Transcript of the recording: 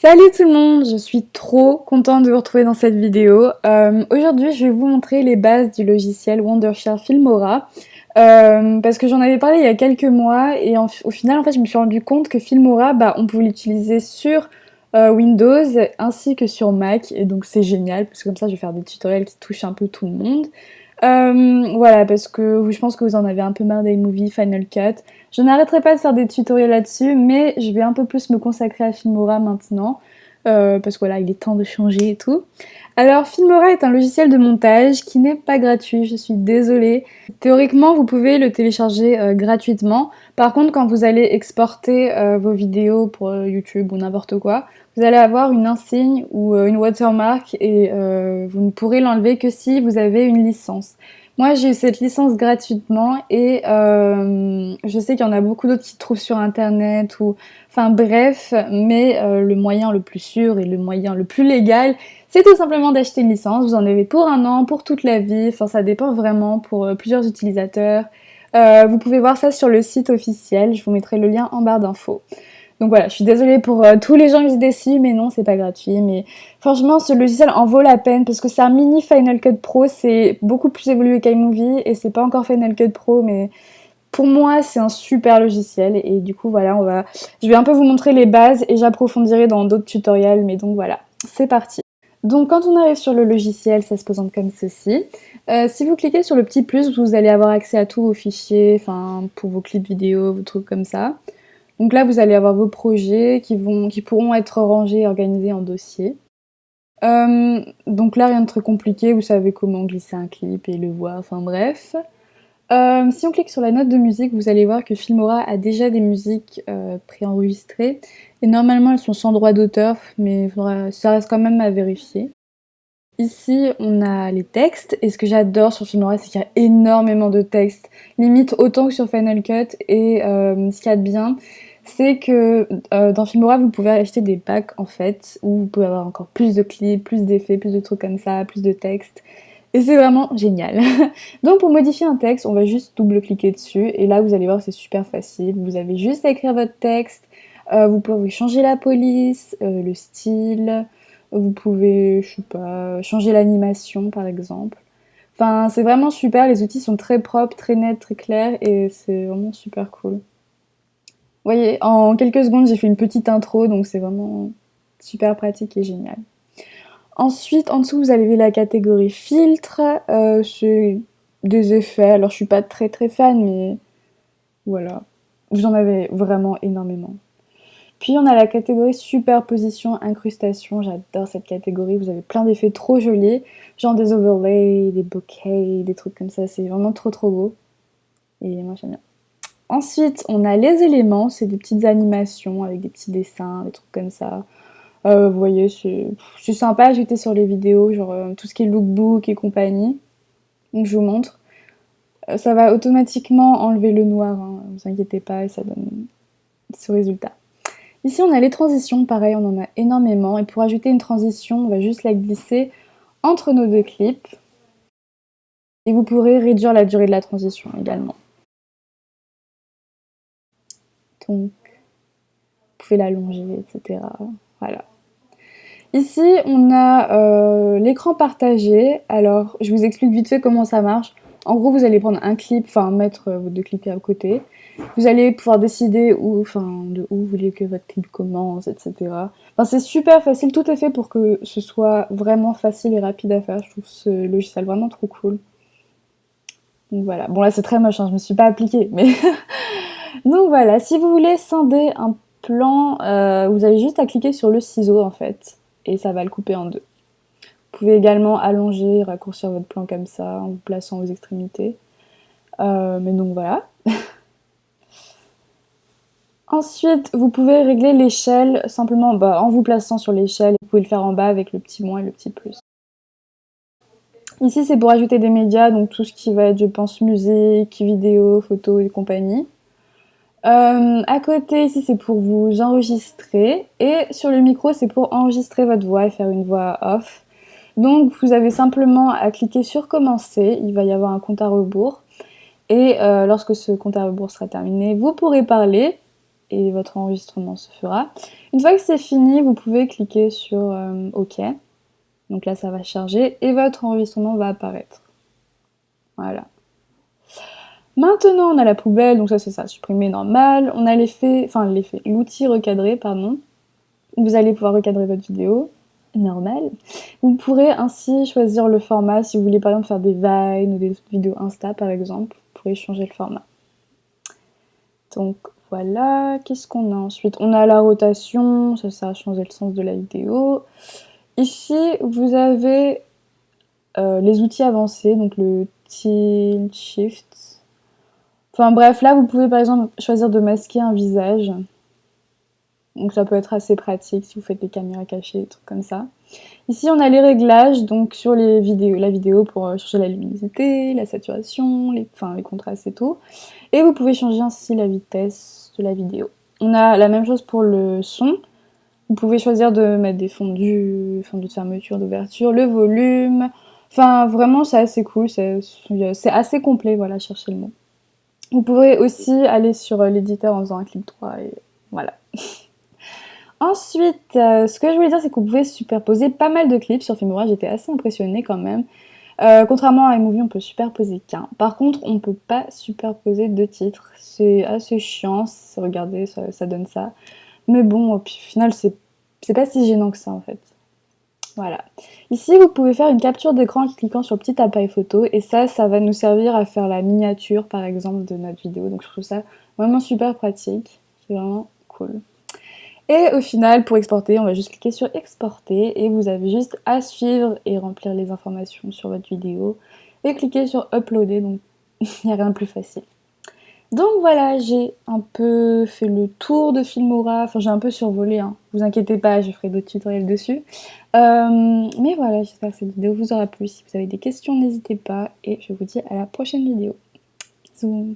Salut tout le monde, je suis trop contente de vous retrouver dans cette vidéo. Aujourd'hui, je vais vous montrer les bases du logiciel Wondershare Filmora parce que j'en avais parlé il y a quelques mois et au final, en fait, je me suis rendu compte que Filmora, on pouvait l'utiliser sur Windows ainsi que sur Mac et donc c'est génial parce que comme ça, je vais faire des tutoriels qui touchent un peu tout le monde. Voilà, parce que je pense que vous en avez un peu marre d'iMovie, Final Cut. Je n'arrêterai pas de faire des tutoriels là-dessus, mais je vais un peu plus me consacrer à Filmora maintenant, parce que voilà, il est temps de changer et tout. Alors, Filmora est un logiciel de montage qui n'est pas gratuit, je suis désolée. Théoriquement, vous pouvez le télécharger gratuitement. Par contre, quand vous allez exporter vos vidéos pour YouTube ou n'importe quoi, vous allez avoir une insigne ou une watermark et vous ne pourrez l'enlever que si vous avez une licence. Moi, j'ai eu cette licence gratuitement et je sais qu'il y en a beaucoup d'autres qui trouvent sur internet ou enfin bref, mais le moyen le plus sûr et le moyen le plus légal, c'est tout simplement d'acheter une licence. Vous en avez pour un an, pour toute la vie, enfin ça dépend vraiment pour plusieurs utilisateurs. Vous pouvez voir ça sur le site officiel, je vous mettrai le lien en barre d'infos. Donc voilà, je suis désolée pour tous les gens que j'ai déçus, mais non, c'est pas gratuit. Mais franchement, ce logiciel en vaut la peine parce que c'est un mini Final Cut Pro, c'est beaucoup plus évolué qu'iMovie et c'est pas encore Final Cut Pro, mais pour moi, c'est un super logiciel. Et du coup, voilà, je vais un peu vous montrer les bases et j'approfondirai dans d'autres tutoriels. Mais donc voilà, c'est parti. Donc quand on arrive sur le logiciel, ça se présente comme ceci. Si vous cliquez sur le petit plus, vous allez avoir accès à tous vos fichiers, enfin pour vos clips vidéo, vos trucs comme ça. Donc là, vous allez avoir vos projets qui pourront être rangés et organisés en dossiers. Donc là, rien de très compliqué, vous savez comment glisser un clip et le voir, enfin bref. Si on clique sur la note de musique, vous allez voir que Filmora a déjà des musiques préenregistrées. Et normalement, elles sont sans droit d'auteur, mais ça reste quand même à vérifier. Ici, on a les textes, et ce que j'adore sur Filmora, c'est qu'il y a énormément de textes, limite autant que sur Final Cut, et ce qu'il y a de bien, c'est que dans Filmora, vous pouvez acheter des packs, en fait, où vous pouvez avoir encore plus de clips, plus d'effets, plus de trucs comme ça, plus de textes, et c'est vraiment génial. Donc pour modifier un texte, on va juste double-cliquer dessus, et là, vous allez voir, c'est super facile, vous avez juste à écrire votre texte, vous pouvez changer la police, le style... Vous pouvez, je sais pas, changer l'animation par exemple. Enfin, c'est vraiment super, les outils sont très propres, très nets, très clairs et c'est vraiment super cool. Vous voyez, en quelques secondes, j'ai fait une petite intro, donc c'est vraiment super pratique et génial. Ensuite, en dessous, vous avez la catégorie filtre, c'est des effets. Alors, je suis pas très très fan, mais voilà. Vous en avez vraiment énormément. Puis on a la catégorie superposition, incrustation, j'adore cette catégorie, vous avez plein d'effets trop jolis, genre des overlays, des bokeh, des trucs comme ça, c'est vraiment trop trop beau. Et moi j'aime bien. Ensuite, on a les éléments, c'est des petites animations avec des petits dessins, des trucs comme ça. Vous voyez, c'est sympa à ajouter sur les vidéos, genre tout ce qui est lookbook et compagnie. Donc je vous montre. Ça va automatiquement enlever le noir, hein, ne vous inquiétez pas, et ça donne ce résultat. Ici, on a les transitions, pareil, on en a énormément. Et pour ajouter une transition, on va juste la glisser entre nos deux clips. Et vous pourrez réduire la durée de la transition également. Donc, vous pouvez l'allonger, etc. Voilà. Ici, on a l'écran partagé. Alors, je vous explique vite fait comment ça marche. En gros, vous allez prendre un clip, enfin mettre vos deux clips à côté. Vous allez pouvoir décider de où vous voulez que votre clip commence, etc. Enfin, c'est super facile, tout est fait pour que ce soit vraiment facile et rapide à faire. Je trouve ce logiciel vraiment trop cool. Donc voilà, bon là c'est très moche, hein, je me suis pas appliquée, mais... Donc voilà, si vous voulez scinder un plan, vous avez juste à cliquer sur le ciseau en fait, et ça va le couper en deux. Vous pouvez également allonger, raccourcir votre plan comme ça, en vous plaçant aux extrémités. Mais donc voilà. Ensuite, vous pouvez régler l'échelle simplement en vous plaçant sur l'échelle. Vous pouvez le faire en bas avec le petit moins et le petit plus. Ici, c'est pour ajouter des médias, donc tout ce qui va être, je pense, musique, vidéo, photo et compagnie. À côté, ici, c'est pour vous enregistrer. Et sur le micro, c'est pour enregistrer votre voix et faire une voix off. Donc, vous avez simplement à cliquer sur commencer. Il va y avoir un compte à rebours. Et lorsque ce compte à rebours sera terminé, vous pourrez parler. et votre enregistrement se fera. Une fois que c'est fini, vous pouvez cliquer sur OK. Donc là, ça va charger et votre enregistrement va apparaître. Voilà. Maintenant, on a la poubelle, donc ça c'est ça, supprimer normal. On a l'outil recadré, pardon. Vous allez pouvoir recadrer votre vidéo, normal. Vous pourrez ainsi choisir le format, si vous voulez par exemple faire des Vines ou des vidéos Insta par exemple, vous pourrez changer le format. Donc voilà, qu'est-ce qu'on a ensuite? On a la rotation, ça sert à changer le sens de la vidéo. Ici, vous avez les outils avancés, donc le tilt shift. Enfin bref, là vous pouvez par exemple choisir de masquer un visage. Donc ça peut être assez pratique si vous faites des caméras cachées, des trucs comme ça. Ici on a les réglages, donc sur la vidéo pour changer la luminosité, la saturation, les contrastes et tout. Et vous pouvez changer ainsi la vitesse de la vidéo. On a la même chose pour le son. Vous pouvez choisir de mettre des fondus de fermeture, d'ouverture, le volume. Enfin vraiment c'est assez cool, c'est assez complet, voilà, cherchez le mot. Vous pourrez aussi aller sur l'éditeur en faisant un clic droit et voilà. Ensuite, ce que je voulais dire, c'est que vous pouvez superposer pas mal de clips sur Filmora. J'étais assez impressionnée quand même. Contrairement à iMovie, on peut superposer qu'un. Par contre, on ne peut pas superposer deux titres. C'est assez chiant. Regardez, ça donne ça. Mais bon, au final, c'est pas si gênant que ça en fait. Voilà. Ici, vous pouvez faire une capture d'écran en cliquant sur le petit appareil photo. Et ça va nous servir à faire la miniature, par exemple, de notre vidéo. Donc je trouve ça vraiment super pratique. C'est vraiment cool. Et au final, pour exporter, on va juste cliquer sur exporter et vous avez juste à suivre et remplir les informations sur votre vidéo et cliquer sur uploader, donc il n'y a rien de plus facile. Donc voilà, j'ai un peu fait le tour de Filmora, enfin j'ai un peu survolé, hein. Vous inquiétez pas, je ferai d'autres tutoriels dessus. Mais voilà, j'espère que cette vidéo vous aura plu. Si vous avez des questions, n'hésitez pas et je vous dis à la prochaine vidéo. Bisous.